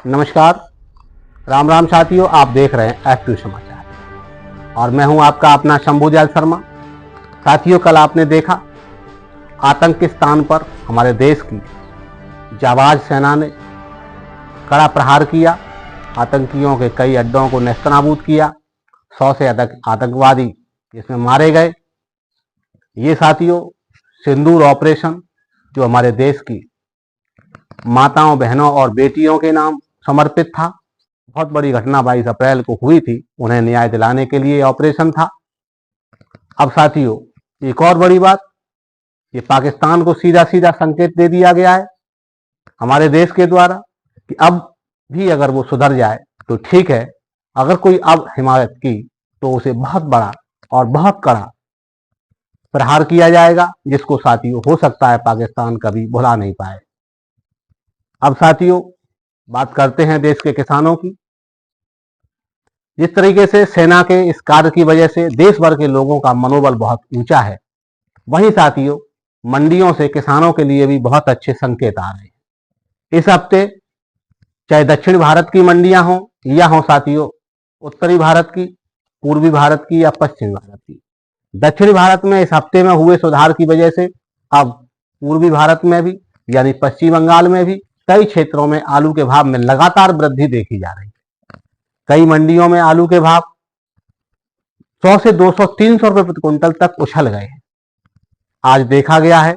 नमस्कार, राम राम साथियों। आप देख रहे हैं F2 समाचार और मैं हूं आपका अपना शंभुदयाल शर्मा। साथियों, कल आपने देखा आतंक के स्थान पर हमारे देश की जाबाज सेना ने कड़ा प्रहार किया, आतंकियों के कई अड्डों को नेस्तनाबूद किया, 100 से अधिक आतंकवादी इसमें मारे गए। ये साथियों सिंदूर ऑपरेशन जो हमारे देश की माताओं, बहनों और बेटियों के नाम समर्पित था, बहुत बड़ी घटना 22 अप्रैल को हुई थी, उन्हें न्याय दिलाने के लिए ऑपरेशन था। अब साथियों एक और बड़ी बात, ये पाकिस्तान को सीधा सीधा संकेत दे दिया गया है हमारे देश के द्वारा कि अब भी अगर वो सुधर जाए तो ठीक है, अगर कोई अब हिमायत की तो उसे बहुत बड़ा और बहुत कड़ा प्रहार किया जाएगा, जिसको साथियों हो सकता है पाकिस्तान कभी भुला नहीं पाए। अब साथियों बात करते हैं देश के किसानों की। जिस तरीके से सेना के इस कार्य की वजह से देश भर के लोगों का मनोबल बहुत ऊंचा है, वहीं साथियों मंडियों से किसानों के लिए भी बहुत अच्छे संकेत आ रहे हैं। इस हफ्ते चाहे दक्षिण भारत की मंडियां हों या हो साथियों उत्तरी भारत की, पूर्वी भारत की या पश्चिमी भारत की, दक्षिणी भारत में इस हफ्ते में हुए सुधार की वजह से अब पूर्वी भारत में भी यानी पश्चिम बंगाल में भी कई क्षेत्रों में आलू के भाव में लगातार वृद्धि देखी जा रही है। कई मंडियों में आलू के भाव 100 से 200, 300 रुपए प्रति क्विंटल तक उछल गए हैं। आज देखा गया है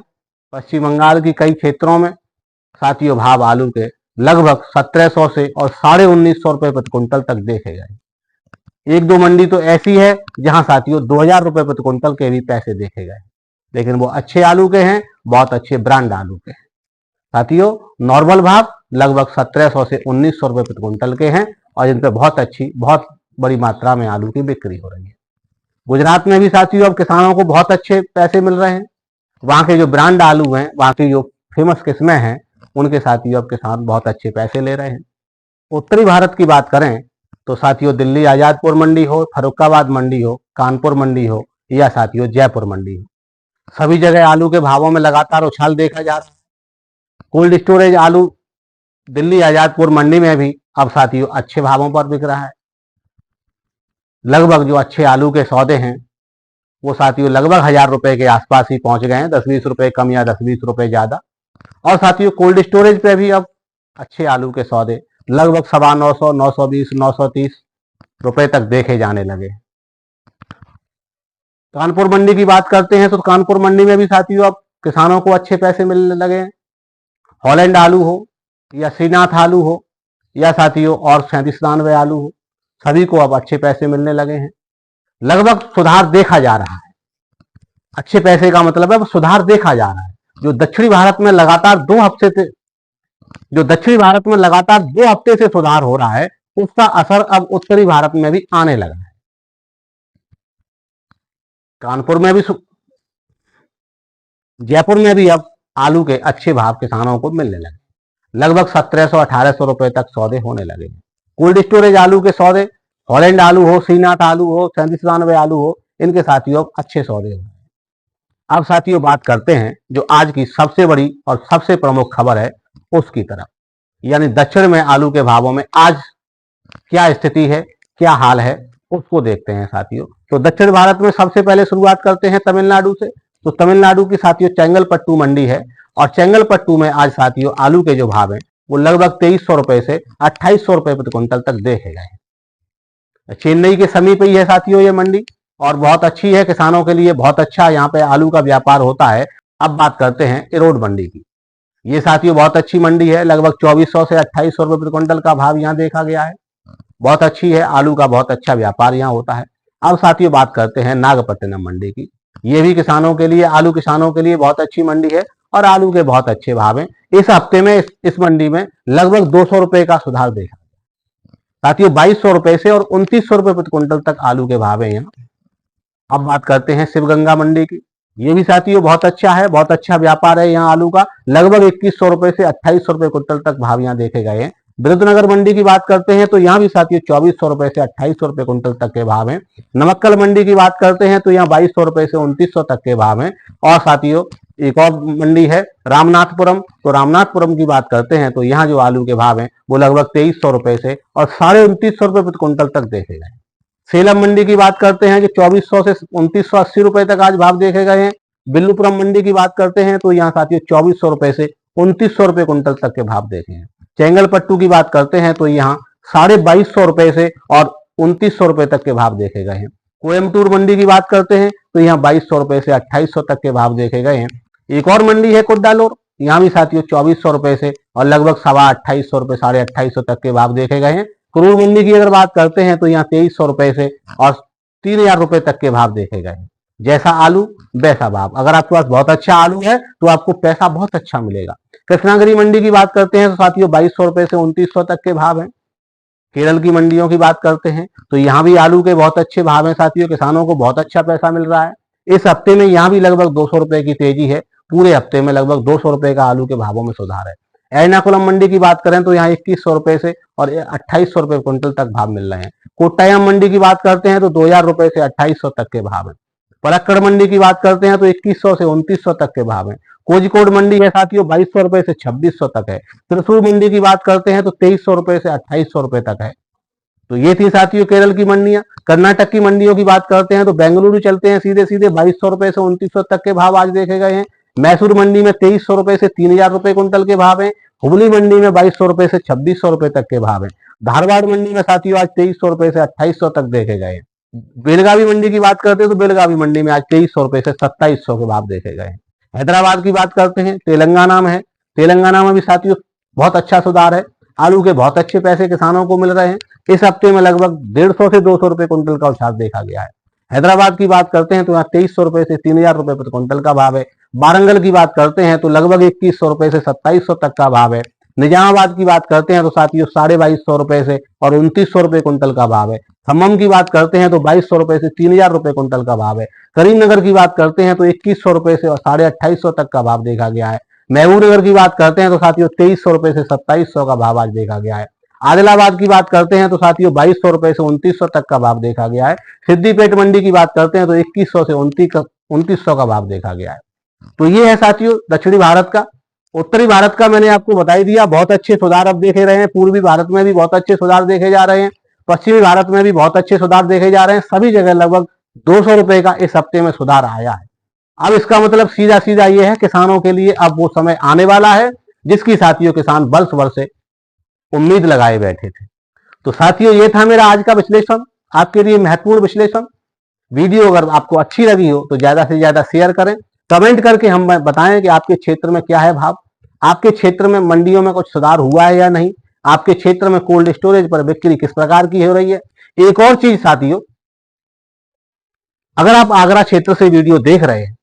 पश्चिम बंगाल की कई क्षेत्रों में साथियों भाव आलू के लगभग 1700 से और 1950 रुपए प्रति क्विंटल तक देखे गए। एक दो मंडी तो ऐसी है जहां साथियों 2000 रुपए प्रति क्विंटल के भी पैसे देखे गए, लेकिन वो अच्छे आलू के हैं, बहुत अच्छे ब्रांड आलू के हैं। साथियों नॉर्मल भाव लगभग 1700 से 1900 रुपए प्रति क्विंटल के हैं और इन पर बहुत बड़ी मात्रा में आलू की बिक्री हो रही है। गुजरात में भी साथियों अब किसानों को बहुत अच्छे पैसे मिल रहे हैं। वहां के जो ब्रांड आलू हैं, वहां की जो फेमस किस्में हैं, उनके साथियों अब किसान बहुत अच्छे पैसे ले रहे हैं। उत्तरी भारत की बात करें तो साथियों दिल्ली आजादपुर मंडी हो, फर्रुखाबाद मंडी हो, कानपुर मंडी हो या साथियों जयपुर मंडी हो, सभी जगह आलू के भावों में लगातार उछाल देखा जा रहा है। कोल्ड स्टोरेज आलू दिल्ली आजादपुर मंडी में भी अब साथियों अच्छे भावों पर बिक रहा है। लगभग जो अच्छे आलू के सौदे हैं वो साथियों लगभग 1000 रुपए के आसपास ही पहुंच गए हैं, 10-20 रुपए कम या 10-20 रुपए ज्यादा। और साथियों कोल्ड स्टोरेज पे भी अब अच्छे आलू के सौदे लगभग 950, 920, 930 रुपए तक देखे जाने लगे। कानपुर मंडी की बात करते हैं तो कानपुर मंडी में भी साथियों अब किसानों को अच्छे पैसे मिलने लगे हैं। हॉलैंड आलू हो या श्रीनाथ आलू हो या साथियों और 3792 आलू हो, सभी को अब अच्छे पैसे मिलने लगे हैं। लगभग सुधार देखा जा रहा है। अच्छे पैसे का मतलब है सुधार देखा जा रहा है। जो दक्षिणी भारत में लगातार 2 हफ्ते से सुधार हो रहा है, उसका असर अब उत्तरी भारत में भी आने लगा है। कानपुर में भी, जयपुर में भी अब आलू के अच्छे भाव किसानों को मिलने लगे। लगभग 1700-1800 रुपए तक सौदे होने लगे। कोल्ड स्टोरेज आलू के सौदे, हॉलैंड आलू हो, श्रीनाथ आलू हो, 3792 आलू हो, इनके साथियों अच्छे सौदे हो रहे हैं। अब साथियों बात करते हैं जो आज की सबसे बड़ी और सबसे प्रमुख खबर है उसकी तरफ, यानी दक्षिण में आलू के भावों में आज क्या स्थिति है, क्या हाल है, उसको देखते हैं साथियों। तो दक्षिण भारत में सबसे पहले शुरुआत करते हैं तमिलनाडु से। तो तमिलनाडु की साथियों चेंगलपट्टू मंडी है और चेंगलपट्टू में आज साथियों आलू के जो भाव हैं वो लगभग 2300 रुपए से 2800 रुपए प्रति क्विंटल तक देखे गए। चेन्नई के समीप ही है साथियों ये मंडी और बहुत अच्छी है, किसानों के लिए बहुत अच्छा यहाँ पे आलू का व्यापार होता है। अब बात करते हैं इरोड मंडी की। ये साथियों बहुत अच्छी मंडी है, लगभग 2400 से 2800 रुपए प्रति क्विंटल का भाव यहाँ देखा गया है। बहुत अच्छी है, आलू का बहुत अच्छा व्यापार यहाँ होता है। अब साथियों बात करते हैं नागपट्टिनम मंडी की। ये भी किसानों के लिए, आलू किसानों के लिए बहुत अच्छी मंडी है और आलू के बहुत अच्छे भाव हैं। इस हफ्ते में इस मंडी में लगभग 200 रुपए का सुधार देखा साथियों, 2200 रुपए से और 2900 रुपए प्रति क्विंटल तक आलू के भाव हैं यहाँ। अब बात करते हैं शिवगंगा मंडी की। ये भी साथियों बहुत अच्छा है, बहुत अच्छा व्यापार है यहाँ आलू का। लगभग 2100 रुपए से 2800 रुपए क्विंटल तक भाव यहाँ देखे गए हैं। विरुद्धनगर मंडी की बात करते हैं तो यहाँ भी साथियों 2400 रुपए से 2800 रुपए क्विंटल तक के भाव हैं। नमक्कल मंडी की बात करते हैं तो यहाँ 2200 रुपए से 2900 तक के भाव हैं। और साथियों एक और मंडी है रामनाथपुरम। तो रामनाथपुरम की बात करते हैं तो यहाँ जो आलू के भाव हैं वो लगभग 2300 रुपए से और 2950 रुपए प्रति क्विंटल तक देखे गए। सेलम मंडी की बात करते हैं कि 2400 से 2980 रुपए तक आज भाव देखे गए हैं। बिल्लुपुरम मंडी की बात करते हैं तो यहाँ साथियों 2400 रुपए से 2900 रुपए क्विंटल तक के भाव देखे हैं। चेंगलपट्टू की बात करते हैं तो यहाँ 2250 रुपए से और 2900 रुपए तक के भाव देखे गए हैं। कोयम्बटूर मंडी की बात करते हैं तो यहाँ 2200 रुपए से 2800 तक के भाव देखे गए हैं। एक और मंडी है कुड्डालोर, यहाँ भी साथियों 2400 रुपए से और लगभग 2850 रुपए 2850 तक के भाव देखे गए हैं। कुरूर मंडी की अगर बात करते हैं तो यहाँ 2300 रुपए से और 3000 रुपए तक के भाव देखे गए हैं। जैसा आलू वैसा भाव। अगर आपके पास बहुत अच्छा आलू है तो आपको पैसा बहुत अच्छा मिलेगा। कृष्णागिरी मंडी की बात करते हैं तो साथियों 2200 रुपए से 2900 तक के भाव है। केरल की मंडियों की बात करते हैं तो यहाँ भी आलू के बहुत अच्छे भाव हैं साथियों, किसानों को बहुत अच्छा पैसा मिल रहा है। इस हफ्ते में यहाँ भी लगभग 200 रुपए की तेजी है। पूरे हफ्ते में लगभग 200 रुपए का आलू के भावों में सुधार है। एर्नाकुलम मंडी की बात करें तो यहाँ 2100 रुपए से और 2800 रुपए क्विंटल तक भाव मिल रहे हैं। कोट्टायम मंडी की बात करते हैं तो 2000 रुपए से 2800 तक के भाव है। पलक्कड़ मंडी की बात करते हैं तो 2100 से 2900 तक के भाव है। कोझिकोड मंडी है साथियों 2200 रुपए से 2600 तक है। त्रिशूर मंडी की बात करते हैं तो 2300 रुपए से 2800 रुपए तक है। तो ये थी साथियों केरल की मंडियां। कर्नाटक की मंडियों की बात करते हैं तो बेंगलुरु चलते हैं सीधे सीधे 2200 रुपए से 2900 तक के भाव आज देखे गए हैं। मैसूर मंडी में 2300 रुपए से 3000 रुपए क्विंटल के भाव है। हुबली मंडी में 2200 रुपए से 2600 रुपए तक के भाव है। धारवाड़ मंडी में साथियों आज 2300 रुपए से 2800 तक देखे गए हैं। बेलगावी मंडी की बात करते हैं तो बेलगावी मंडी में आज 2300 रुपए से 2700 के भाव देखे गए हैं। हैदराबाद की बात करते हैं, तेलंगाना में है। तेलंगाना में भी साथियों बहुत अच्छा सुधार है। आलू के बहुत अच्छे पैसे किसानों को मिल रहे हैं। इस हफ्ते में लगभग 150 से 200 रुपए क्विंटल का उछाल देखा गया है। हैदराबाद की बात करते हैं तो यहाँ 2300 रुपए से 3000 रुपए प्रति क्विंटल का भाव है। वारंगल की बात करते हैं तो लगभग 2100 रुपए से 2700 तक का भाव है। निजामाबाद की बात करते हैं तो साथियों 2250 रुपए से और 2900 रुपए क्विंटल का भाव है। खम्मम की बात करते हैं तो 2200 रुपए से 3000 रुपए क्विंटल का भाव है। करीमनगर की बात करते हैं तो 2100 रुपए से और 2850 तक का भाव देखा गया है। महबूबनगर की बात करते हैं तो साथियों 2300 रुपए से 2700 का भाव आज देखा गया है। आदिलाबाद की बात करते हैं तो साथियों 2200 रुपए से 2900 तक का भाव देखा गया है। सिद्दीपेट मंडी की बात करते हैं तो 2100 से 2900 का भाव देखा गया है। तो ये है साथियों दक्षिणी भारत का। उत्तरी भारत का मैंने आपको बता ही दिया, बहुत अच्छे सुधार अब देखे रहे हैं। पूर्वी भारत में भी बहुत अच्छे सुधार देखे जा रहे हैं। पश्चिमी भारत में भी बहुत अच्छे सुधार देखे जा रहे हैं। सभी जगह लगभग 200 रुपए का इस हफ्ते में सुधार आया है। अब इसका मतलब सीधा सीधा ये है किसानों के लिए अब वो समय आने वाला है जिसकी साथियों किसान वर्ष भर से उम्मीद लगाए बैठे थे। तो साथियों ये था मेरा आज का विश्लेषण, आपके लिए महत्वपूर्ण विश्लेषण। वीडियो अगर आपको अच्छी लगी हो तो ज्यादा से ज्यादा शेयर करें। कमेंट करके हम बताएं कि आपके क्षेत्र में क्या है भाव, आपके क्षेत्र में मंडियों में कुछ सुधार हुआ है या नहीं, आपके क्षेत्र में कोल्ड स्टोरेज पर बिक्री किस प्रकार की हो रही है। एक और चीज साथियों, अगर आप आगरा क्षेत्र से वीडियो देख रहे हैं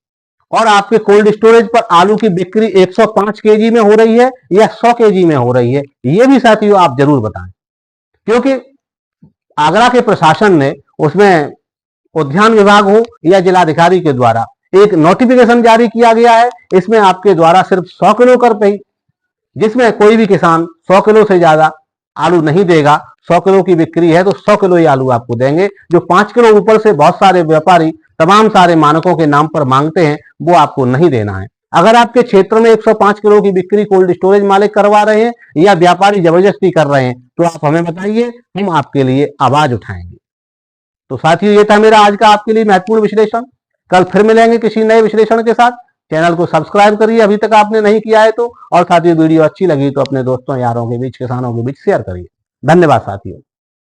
और आपके कोल्ड स्टोरेज पर आलू की बिक्री 105 केजी में हो रही है या 100 केजी में हो रही है, ये भी साथियों आप जरूर बताएं, क्योंकि आगरा के प्रशासन ने उसमें उद्यान विभाग हो या जिलाधिकारी के द्वारा एक नोटिफिकेशन जारी किया गया है। इसमें आपके द्वारा सिर्फ 100 किलो कर पे, जिसमें कोई भी किसान 100 किलो से ज्यादा आलू नहीं देगा। 100 किलो की बिक्री है तो 100 किलो ही आलू आपको देंगे। जो 5 किलो ऊपर से बहुत सारे व्यापारी तमाम सारे मानकों के नाम पर मांगते हैं वो आपको नहीं देना है। अगर आपके क्षेत्र में 105 किलो की बिक्री कोल्ड स्टोरेज मालिक करवा रहे हैं या व्यापारी जबरदस्ती कर रहे हैं तो आप हमें बताइए, हम आपके लिए आवाज उठाएंगे। तो साथियों ये था मेरा आज का आपके लिए महत्वपूर्ण विश्लेषण। कल फिर मिलेंगे किसी नए विश्लेषण के साथ। चैनल को सब्सक्राइब करिए अभी तक आपने नहीं किया है तो, और साथियों वीडियो अच्छी लगी तो अपने दोस्तों यारों के बीच, किसानों के बीच शेयर करिए। धन्यवाद साथियों।